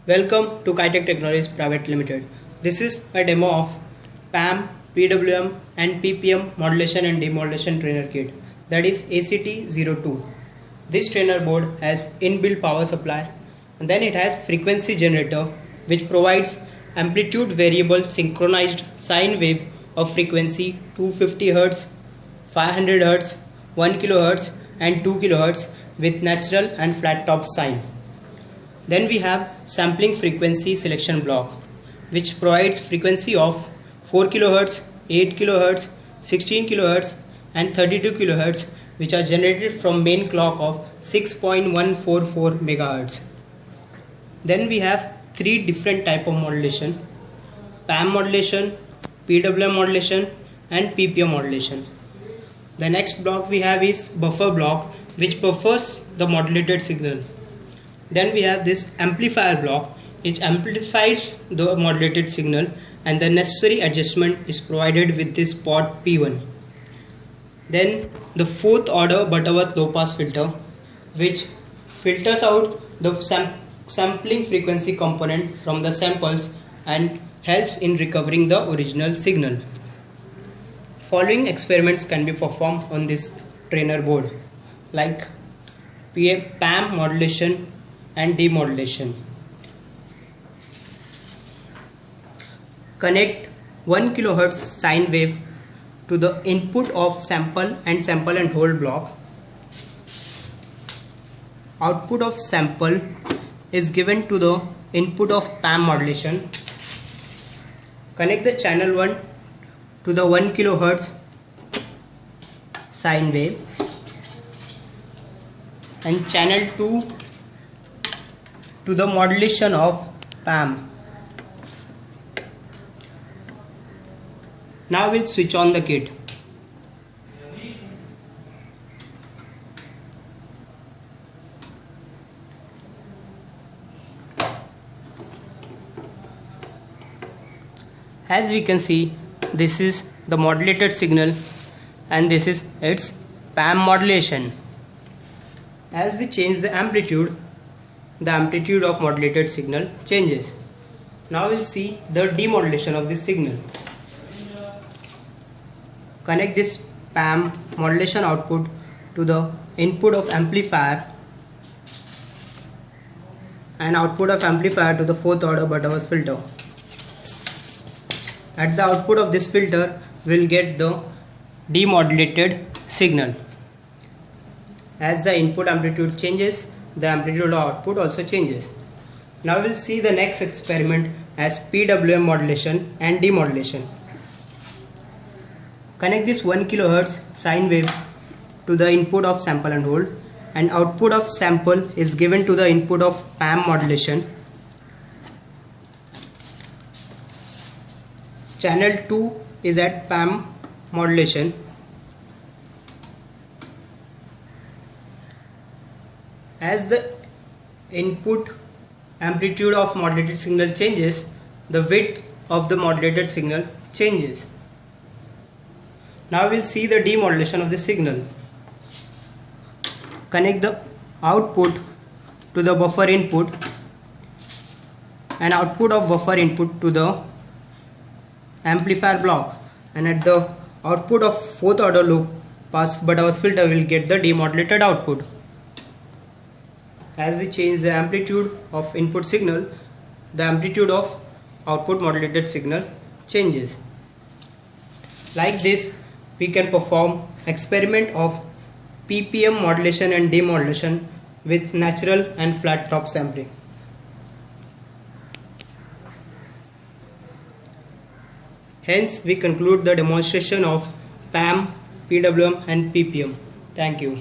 Welcome to KITEK Technologies Private Limited. This is a demo of PAM, PWM and PPM Modulation and Demodulation Trainer Kit, that is ACT-02. This trainer board has inbuilt power supply, and then it has frequency generator which provides amplitude variable synchronized sine wave of frequency 250 Hz, 500 Hz, 1 kHz and 2 kHz with natural and flat top sine. Then we have sampling frequency selection block which provides frequency of 4 kHz, 8 kHz, 16 kHz and 32 kHz which are generated from main clock of 6.144 MHz. Then we have three different type of modulation: PAM modulation, PWM modulation and PPM modulation. The next block we have is buffer block which buffers the modulated signal. Then we have this amplifier block which amplifies the modulated signal, and the necessary adjustment is provided with this port P1. Then the fourth order Butterworth low pass filter which filters out the sampling frequency component from the samples and helps in recovering the original signal. Following experiments can be performed on this trainer board, like PAM modulation and demodulation. Connect 1 kHz sine wave to the input of sample and hold block. Output of sample is given to the input of PAM modulation. Connect the channel 1 to the 1 kHz sine wave and channel 2 to the modulation of PAM. Now we'll switch on the kit. As we can see, this is the modulated signal and this is its PAM modulation. As we change the amplitude of modulated signal changes. Now we'll see the demodulation of this signal. Connect this PAM modulation output to the input of amplifier and output of amplifier to the fourth order Butterworth filter. At the output of this filter, we'll get the demodulated signal. As the input amplitude changes, the amplitude of output also changes. Now we'll see the next experiment as PWM modulation and demodulation. Connect this 1 kHz sine wave to the input of sample and hold, and output of sample is given to the input of PAM modulation. Channel 2 is at PAM modulation. As the input amplitude of modulated signal changes, the width of the modulated signal changes. Now we'll see the demodulation of the signal. Connect the output to the buffer input and output of buffer input to the amplifier block, and at the output of fourth order low pass Butterworth filter will get the demodulated output. As we change the amplitude of input signal, the amplitude of output modulated signal changes. Like this, we can perform experiment of PPM modulation and demodulation with natural and flat top sampling. Hence, we conclude the demonstration of PAM, PWM and PPM. Thank you.